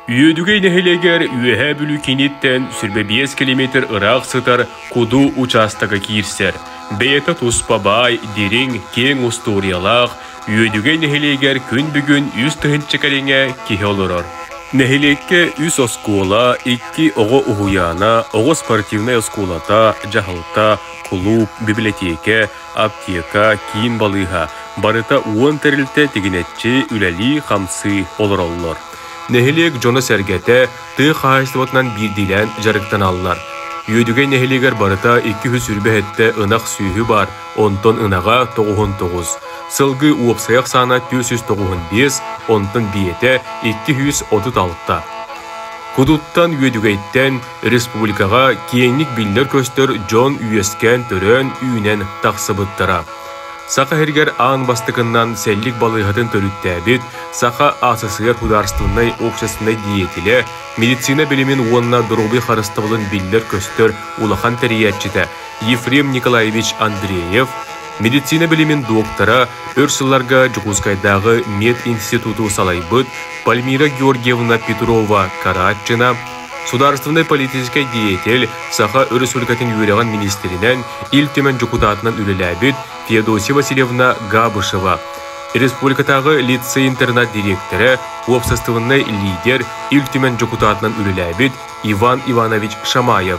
Үйөдүгей нехелегер үйэһэ бүлү киниттен сүрбе 5 километр ыраак сытар куду участага киирсер. Бейета туспабай, дириң, кең усториялаах, үйөдүгей нехелегер күн бүгүн үс тыһынчыкалеңе кихе олорор. Нехелекке үс оскуола, 2 ого ухуяна, ого спортивная оскулата, жахылта, клуб, библиотека, аптека, киин балыха, барыта уон терилте тегинетчи үлели хамсы олороллор. Нехелек жона сәргәтә ты хайстыватнан бирдилән жарыктан аллар. Үйөдүгей нехелегер барыта 200 сүрбәһәттә ынак сүйүһү бар, онтон ынага 99. Сылгы уопсаяк сана 495, онтон биете 236. Кудуттан үйөдүгейттен республикага киеңник биллер көстөр жон үйескен төрөн үйінен тақсыбыттара. Саха хергер аң бастыкыннан сәллик балыгатын төрүттәбит, Саха АССР хударственной общественной диетиле, медицина билимин уонна дурубы харыстыбылын биллер көстөр улахан тәриятчита Ефрем Николаевич Андреев, медицина билимин доктора, өрсылларга Жукускайдагы мед институту салайбыт Пальмира Георгиевна Петрова Карачина, Сударственный политический деятель Саха Республикатын юреган министринен илтемен депутатынан үлеләбит Феодосия Васильевна Габышева, республикатагы лицей-интернат директоры, общественный лидер илтемен депутатынан үлеләбит Иван Иванович Шамаев,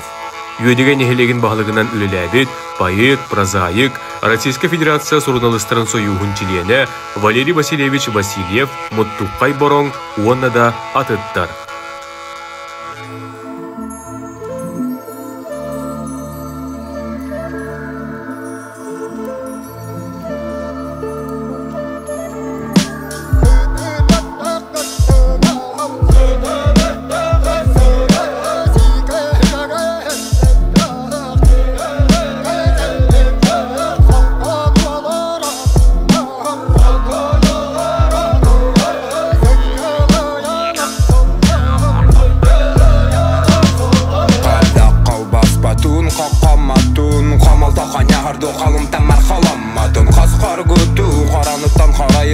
үйөдеген нехелеген бағылығынан үлеләбит поэт, прозаик, Российская Федерация журналистерин союгун члене Валерий Васильевич Васильев Муттуккай борон уоннада атыттар.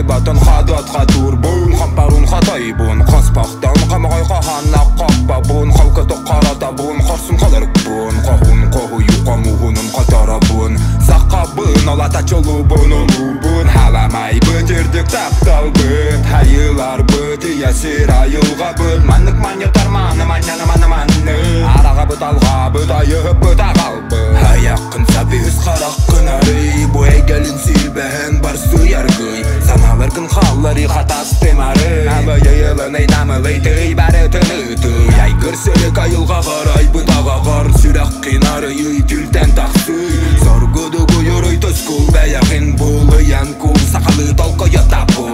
Батон хадат хатур бун хапарун хатай бун хаспахтан камагай ханна каппа бун халкы карата бун харсун калар бун кахун кахую камугунун катара бун сакабын алата чолу бун халамай бөтердик таптал бөт хайылар бөт ясир айылга бөт маннык маньятар маны арага бөт алга бөт айып бөт агал бөт хаякын сабиус каракын ары бу эгелин силбен бар суяргый саналар кын халлары хатас темары ала яйлан айдамылый тый бары тыныты яй көрсөлөк айылга карай бөт агагар сүрак кыйнары үйтүлтен таксы соргуду куйурый төскул бәяхин булы янкул сакалы толко ятапу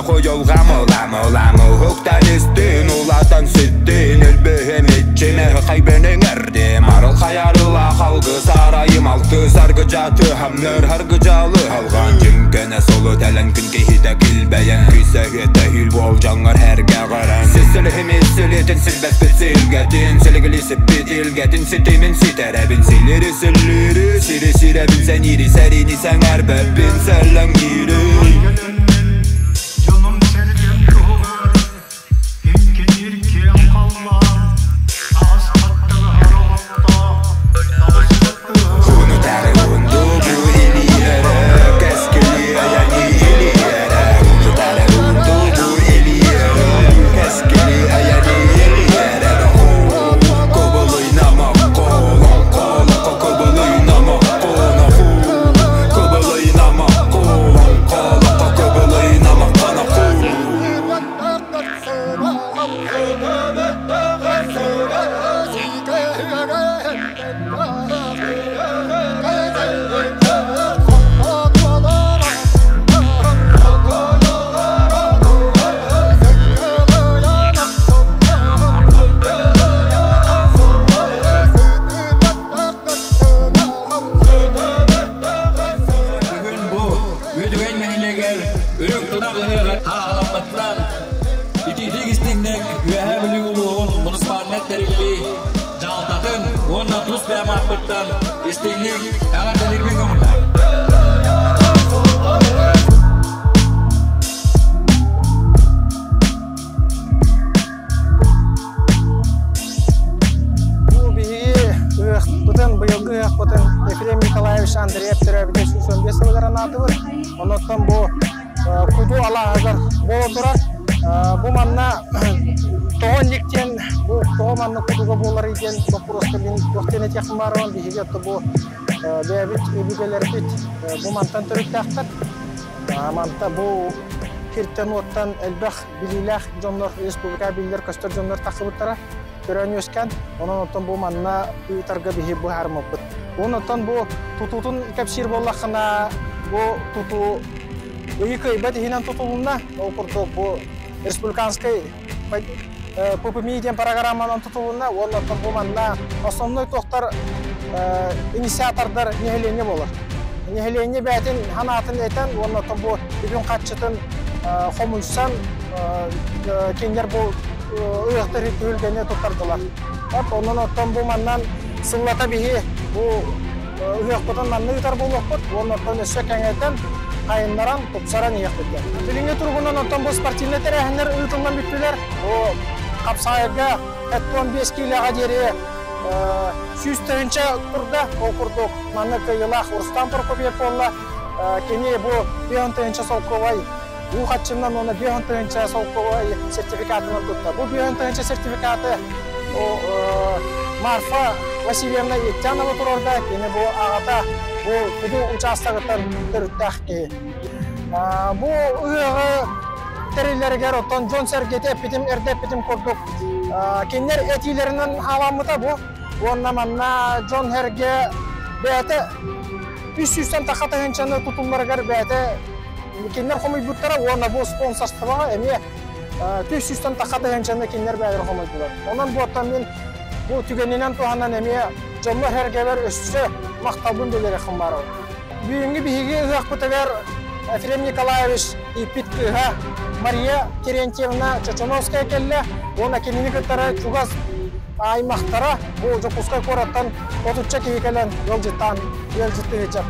Koyolga mola huktan istin ulatan sittin elbehemetçime kaybenen erdim Arıl hayarıla halgı sarayım altı sargıcatı hamler hargıcalı halgan Cünkene solu telen gün kehide kilbeyen Küsehete hil bol canlar herge garan Sessilihimi silitin silbespit silgetin Siligili sippit ilgetin sitimin siterebin Siliri siri sirebin sen iri serini sen erbebin sellen giri прямо оттан, истинник, аңа дәлермен көмірді. Быйылгы Ефрем Николаевич Андреев төрәбіде 85 жылдарын аты бар. Онаттан бұл күді алағызар болу тұрар. Бұл манна тоғын лектен, бұл тоғы манна күдіға болар екен. Просто мен көқтене текім баруын, бейгетті бұл бәбіт, өбігелер бет. Бұл мантан түрікті ақтық. Манта бұл керттен оттан әлбәқ, біліләқ, жонлар, республика білілер, көстер жонлар тақы бұттара. Төрәне өскен, онан оттан бұл манна үйтарға бейі бұл әрміп бұд. Онан бұл тұтутын кәпсір болақына, бұл тұту өйкі бәді хинан тұтуылына, ол құртық бұл республиканскай ППМИ-ден программанан тұтуылына, онан оттан бұл манна основной тоқтар инициатордар нехелене болар. Нехелене бәтін ханатын әйтен, онан оттан бұл бүгін қатшытын қомыншысан кеңдер бұл ұйықтары көлгене тұттардылар. Онан оттан бұл маннан сыллата бейі бұл ұйықтыдан манны ұйтар болуқ бұд. Онан оттан өсі кәңеттен қайынларан тұпсаран еқ бұдген. Біліңе тұрғынан оттан бұл спортивны тәрәхінлер ұйтылған бүттілер. Қапсайырға 15 келеға дері сүйіз түйінші тұрды. Ол құрдық манны күйілақ ұрыстан тұрқы беп болла. Кене бұл 5 сол ковай. Бұл қатшымнан оны 5 солқуы сертификатынан тұтты. Бұл 5 сертификаты Марфа Васильевна Еттянова тұрорда, кені бұл ағата бұл күді участағыттан түрітті әқке. Бұл ұйығы тәрелергер оттан жон сәргеті әппетім, әрді әппетім көрдік. Кенлер әтейлерінің аламыда бұл. Онна манна жон әрге бәті 300-тен тақаты хенчаны тұтылмарғар бәті кенлер қомай бұттара, оны бұл спонсорстваға әме 300-тен тақаты хенчаны кенлер бәдір қомай бұлар. Онан бұттан мен бұл түгенінен туғаннан әме жонлар әргебер өсісі мақтабын бөлері қым бары. Бүйінгі бейге ұғақ бұтығар Ефрем Николаевич ипит күйға Мария Терентьевна Чеченовская келі, оны кенені күттары чугаз аймақтара бұл жоқұсқай қораттан отуча кейкелен ел жеттан, ел жетті вечер.